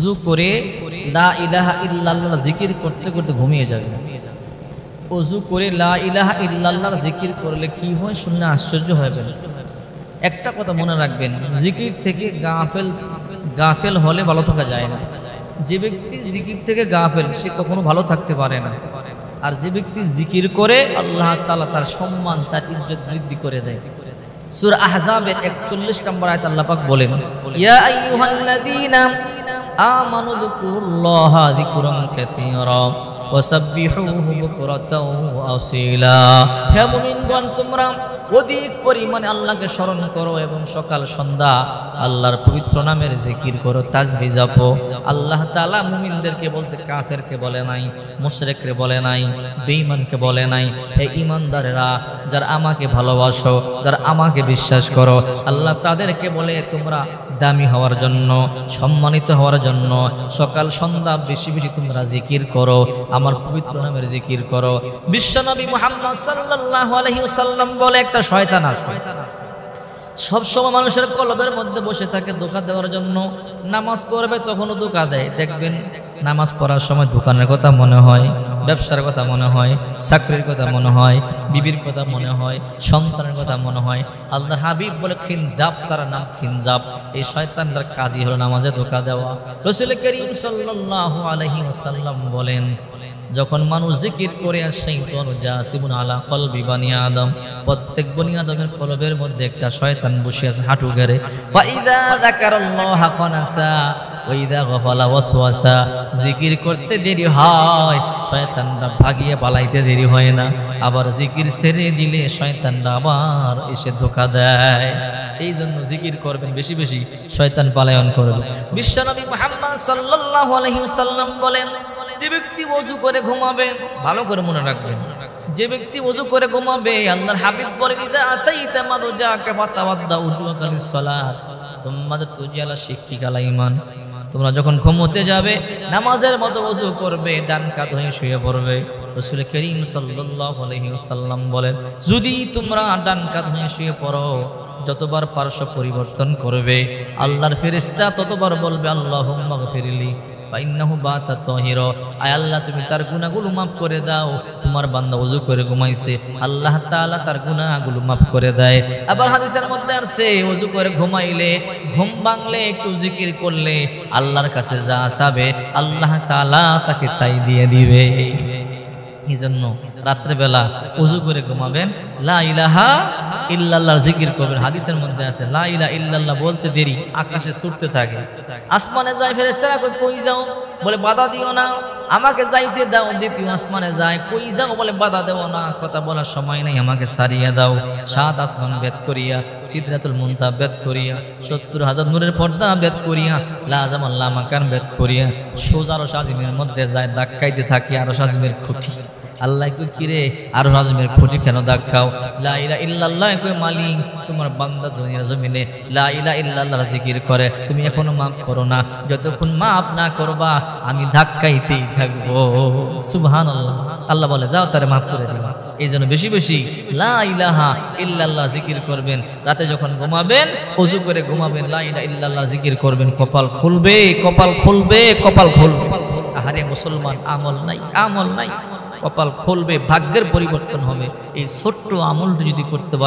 ওযু করে লা ইলাহা ইল্লাল্লাহ জিকির করতে করতে ঘুমিয়ে যাবে। ওযু করে লা ইলাহা ইল্লাল্লাহ জিকির করলে কি হয় শুনলে আশ্চর্য হবেন। একটা কথা মনে রাখবেন, জিকির থেকে গাফেল হলে ভালো থাকা যায় না। যে ব্যক্তি জিকির থেকে গাফেল সে কখনো ভালো থাকতে পারে না। আর যে ব্যক্তি জিকির করে আল্লাহ তাআলা তার সম্মান তার ইজ্জত বৃদ্ধি করে দেয়। সূরা আহজাবের 41 নম্বর আয়াত আল্লাহ পাক বলেন, ইয়া আইয়ুহাল্লাযীনা আমানু যকুরুল্লাহা যিকরান কাসীরা ওয়াসাব্বিহুহু বুকরাতাও ওয়া আসীলা। হে মুমিনগণ, তোমরা অধিক পরিমাণে আল্লাহকে স্মরণ করো এবং সকাল সন্ধ্যা আল্লাহর পবিত্র নামের জিকির করো, তাসবিহ জপো। আল্লাহ তাআলা মুমিনদেরকে বলছে, কাফেরকে বলে নাই, মুশরিককে বলে নাই, বেঈমানকে বলে নাই। হে ঈমানদারেরা, যারা আমাকে ভালোবাসো, যারা আমাকে বিশ্বাস করো, আল্লাহ তাদেরকে বলে তোমরা দামি হওয়ার জন্য, সম্মানিত হওয়ার জন্য সকাল সন্ধ্যা বেশি বেশি তোমরা জিকির করো, আমার পবিত্র নামের জিকির করো। বিশ্বনবী মুহাম্মদ সাল্লাল্লাহু আলাইহি ওয়াসাল্লাম বলে, একটা শয়তান আছে সবসময় মানুষের কলবের মধ্যে বসে থাকে ধোঁকা দেওয়ার জন্য। নামাজ পড়বে তখনও ধোঁকা দেয়। দেখবেন নামাজ পড়ার সময় দোকানের কথা মনে হয়, ব্যবসার কথা মনে হয়, চাকরির কথা মনে হয়, বিবির কথা মনে হয়, সন্তানের কথা মনে হয়। আল্লাহর হাবিব বলে খিনজাব, তার নাম খিনজাব। এই শয়তানটার কাজই হলো নামাজে ধোঁকা দেওয়া। রাসূল করিম সাল্লাল্লাহু আলাইহি ওয়াসাল্লাম বলেন, যখন মানুষ জিকির করে আর শাইতান জাসিবুন আলা কলবি বনি আদম, প্রত্যেক বনি আদমের কলবের মধ্যে একটা শয়তান বসে আছে হাঁটু গেড়ে। ফাইদা যাকারাল্লাহা ফানাসা ওয়া ইযা গাফালা ওয়াসওয়াসা। জিকির করতে দেরি হয়, শয়তানটা ভাগিয়ে পালাইতে দেরি হয় না। আবার জিকির ছেড়ে দিলে শয়তানটা আবার এসে ধোঁকা দেয়। এই জন্য জিকির করবেন বেশি বেশি, শয়তান পলায়ন করবে। বিশ্বনবী মুহাম্মদ সাল্লাল্লাহু আলাইহি ওয়াসাল্লাম বলেন, যে ব্যক্তি ওযু করে ঘুমাবে, ভালো করে মনে রাখবেন, যে ব্যক্তি ওযু করে ঘুমাবে, আল্লাহর হাবিব বলেন, ইদা আতাইতা মাদজাকা ফাতাওয়াদ্দা উযুকা লিস-সালাত সুম্মা তুজিলা শিক্কিকাল ঈমান। তোমরা যখন ঘুমোতে যাবে নামাজের মতো ওযু করবে, ডান কাঁধ হয়ে শুয়ে পড়বে। রাসূল করিম সাল্লাল্লাহু আলাইহি ওয়াসাল্লাম বলেন, যদি তোমরা ডান কাঁধ হয়ে শুয়ে পড়ো, যতবার পার্শ্ব পরিবর্তন করবে আল্লাহর ফেরেশতা ততবার বলবে, আল্লাহুম্মা গফিরলি ফাইন্নাহু বাতা তাহিরা। আয় আল্লাহ, তুমি তার গুনাহগুলো মাফ করে দাও। তোমার বান্দা ওযু করে ঘুমাইছে, আল্লাহ তাআলা তার গুনাহগুলো মাফ করে দেয়। আবার হাদিসের মধ্যে আছে, ওযু করে ঘুমাইলে, ঘুম ভাঙলে একটু জিকির করলে আল্লাহর কাছে যা চাবে আল্লাহ তাআলা তাকে তাই দিয়ে দিবে। এই জন্য রাত্রে বেলা ওযু করে ঘুমাবেন, লা ইলাহা ইল্লাল্লাহর জিকির করবেন। হাদিসের মধ্যে আছে, লা ইলাহা ইল্লাল্লাহ বলতে দেরি আকাশে ছুটতে থাকে, আসমানে যায় ফেরেশতারা, কই যাও? বলে বাধা দিও না, আমাকে যাইতে দাও। দ্বিতীয় আসমানে যায়, কই যাও? বলে বাধা দেও না, কথা বলার সময় নাই, আমাকে সারিয়ে দাও। 7 আসমান ভেদ করিয়া, সিদরাতুল মুনতাহা ভেদ করিয়া, 70,000 নূরের পর্দা ভেদ করিয়া, লা জামাল লা মাকান ভেদ করিয়া সোজা আরশ আজিমের মধ্যে যায়, ধাক্কাইতে থাকে আরশ আজিমের খুঁটি। আল্লাহ কই, কিরে আরশ আজিমের খুঁটি কেন ধাক্কাও? লা ইলাহা ইল্লাল্লাহ কই, মালিক তোমার বান্দা দুনিয়ার জমিনে লা ইলাহা ইল্লাল্লাহর জিকির করে, তুমি এখনো মাফ করো না। যতক্ষণ মাফ না করবা আমি ধাক্কাইতেই থাকবো। সুবহানাল্লাহ। আল্লাহ বলে, যাও তারে মাফ করে দিও। এই জন্য বেশি বেশি লা ইলাহা ইল্লাল্লাহ জিকির করবেন। রাতে যখন ঘুমাবেন ওযু করে ঘুমাবেন, লা ইলাহা ইল্লাল্লাহ জিকির করবেন, কপাল খুলবে, কপাল খুলবে, কপাল খুলবে। আহারে মুসলমান, আমল নাই, আমল নাই, কপাল খুলবে, ভাগ্যের পরিবর্তন হবে। এই ছোট্ট আমলটি যদি করতে পারে